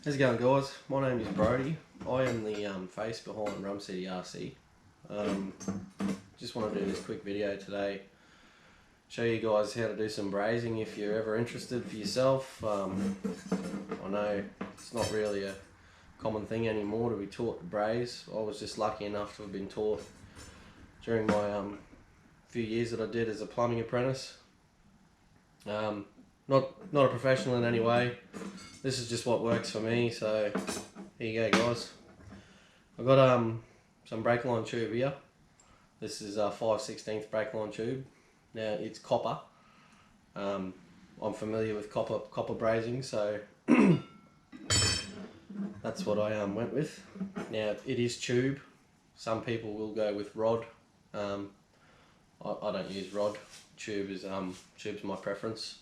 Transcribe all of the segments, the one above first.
How's it going, guys? My name is Brody. I am the face behind Rum City RC. Just want to do this quick video today, show you guys how to do some brazing if you're ever interested for yourself. I know it's not really a common thing anymore to be taught to braze. I was just lucky enough to have been taught during my few years that I did as a plumbing apprentice. Not a professional in any way. This is just what works for me, so here you go, guys. I've got some brake line tube here. This is a 5/16 brake line tube. Now it's copper. I'm familiar with copper brazing, so that's what I went with. Now it is tube. Some people will go with rod. I don't use rod. Tube's my preference.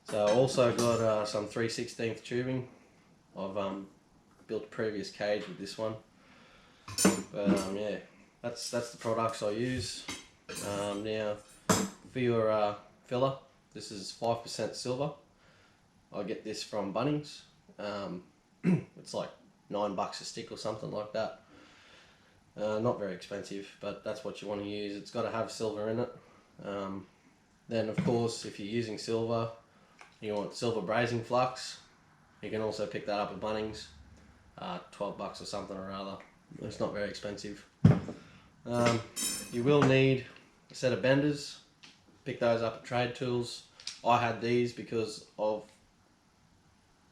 So I also got some 3/16 tubing. I've built a previous cage with this one. But yeah, that's the products I use. Now for your filler, this is 5% silver. I get this from Bunnings. It's like $9 a stick or something like that. Not very expensive, but that's what you want to use. It's got to have silver in it. Then of course, if you're using silver, you want silver brazing flux. You can also pick that up at Bunnings, $12 or something or other. It's not very expensive. You will need a set of benders. Pick those up at Trade Tools. I had these because of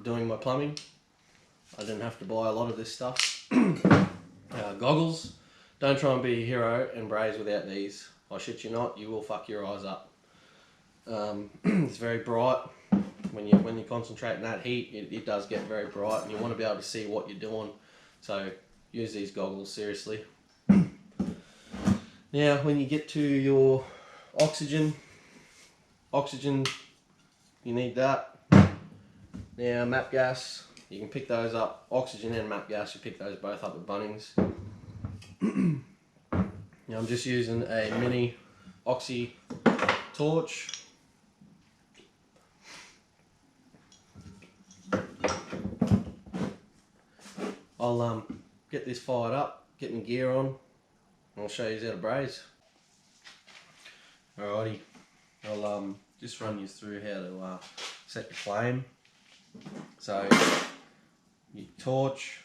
doing my plumbing. I didn't have to buy a lot of this stuff. Goggles. Don't try and be a hero and braze without these. I shit you not, you will fuck your eyes up. It's very bright. When you're concentrating that heat, it does get very bright, and you want to be able to see what you're doing. So use these goggles seriously. Now, when you get to your oxygen, you need that. Now, map gas, you can pick those up. Oxygen and map gas, you pick those both up at Bunnings. Now, I'm just using a mini Aussie torch. I'll get this fired up, get my gear on, and I'll show you how to braze. Alrighty, I'll just run you through how to set your flame. So, your torch,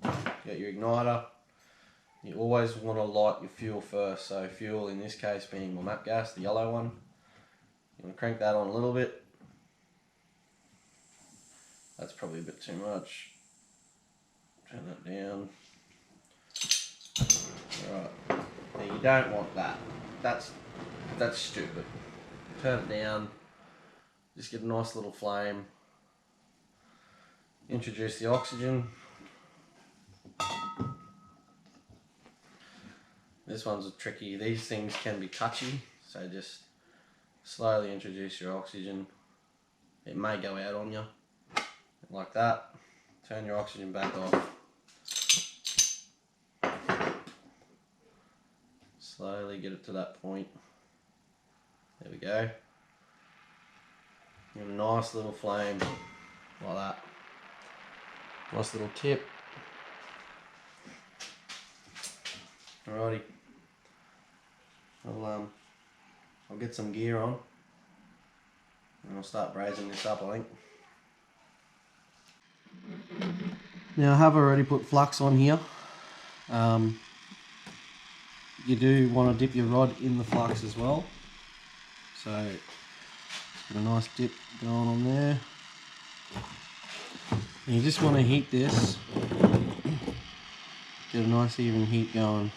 you got your igniter. You always want to light your fuel first. So fuel in this case being my map gas, the yellow one. You want to crank that on a little bit. That's probably a bit too much. Turn that down. Alright. Now you don't want that. That's stupid. Turn it down. Just get a nice little flame. Introduce the oxygen. This one's tricky. These things can be touchy, so just slowly introduce your oxygen. It may go out on you, like that. Turn your oxygen back off. Slowly get it to that point. There we go. Get a nice little flame, like that. Nice little tip. Alrighty. I'll get some gear on and I'll start brazing this up, I think. Now I have already put flux on here. You do want to dip your rod in the flux as well. So get a nice dip going on there. And you just want to heat this. Get a nice even heat going.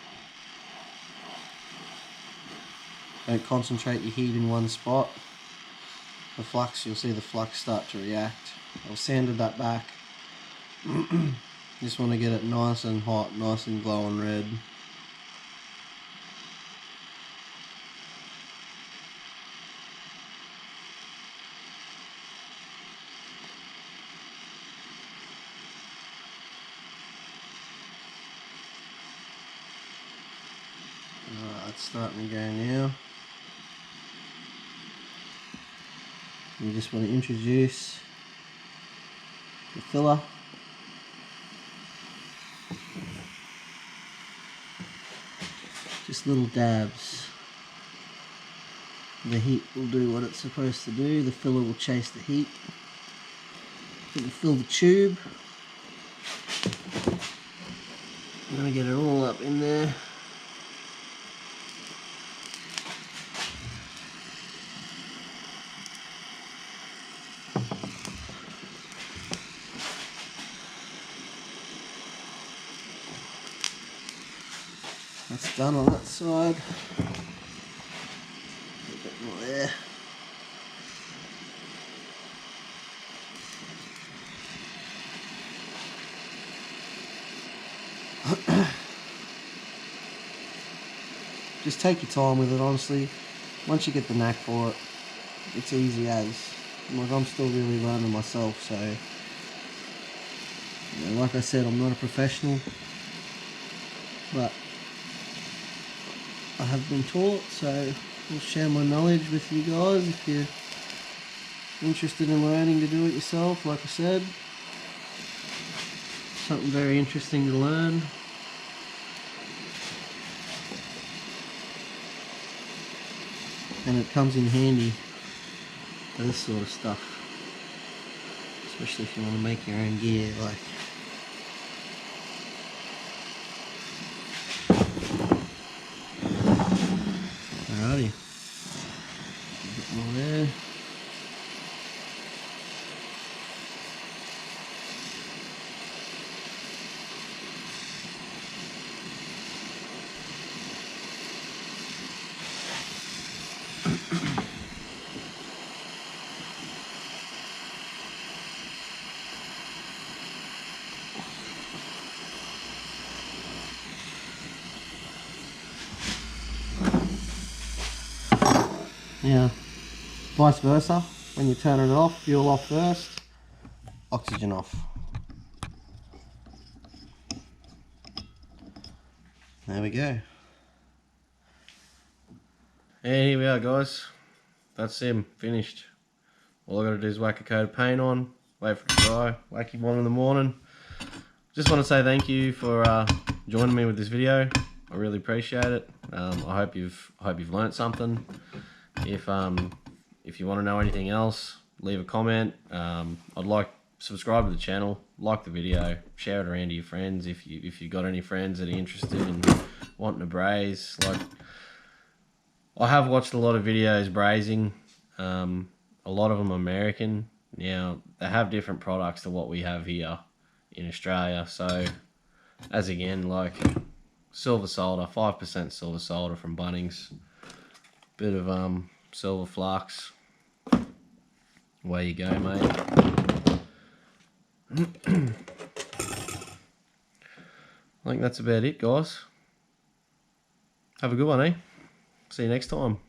Don't concentrate your heat in one spot. The flux, you'll see the flux start to react. I've sanded that back. Just want to get it nice and hot, nice and glowing red. It's starting to go now. You just want to introduce the filler just little dabs. The heat will do what it's supposed to do. The filler will chase the heat. It will fill the tube. I'm going to get it all up in there. That's done on that side. A bit more there. Just take your time with it, honestly. Once you get the knack for it, it's easy as. Like, I'm still really learning myself, so you know, like I said, I'm not a professional, but I have been taught, so I'll share my knowledge with you guys if you're interested in learning to do it yourself. Like I said, something very interesting to learn. And it comes in handy for this sort of stuff, especially if you want to make your own gear. Like, alrighty, a bit more there. Now, vice versa, when you're turning it off, fuel off first, oxygen off. There we go. And here we are, guys. That's him, finished. All I gotta do is whack a coat of paint on, wait for it to dry, whack him on in the morning. Just want to say thank you for joining me with this video. I really appreciate it. I hope you've learnt something. If you want to know anything else, leave a comment. Subscribe to the channel, like the video, share it around to your friends if you got any friends that are interested in wanting to braze. Like, I have watched a lot of videos brazing. A lot of them are American. Now, they have different products to what we have here in Australia. So, as again, like silver solder, 5% silver solder from Bunnings. Bit of silver flux. Away you go, mate. I think that's about it, guys. Have a good one, eh? See you next time.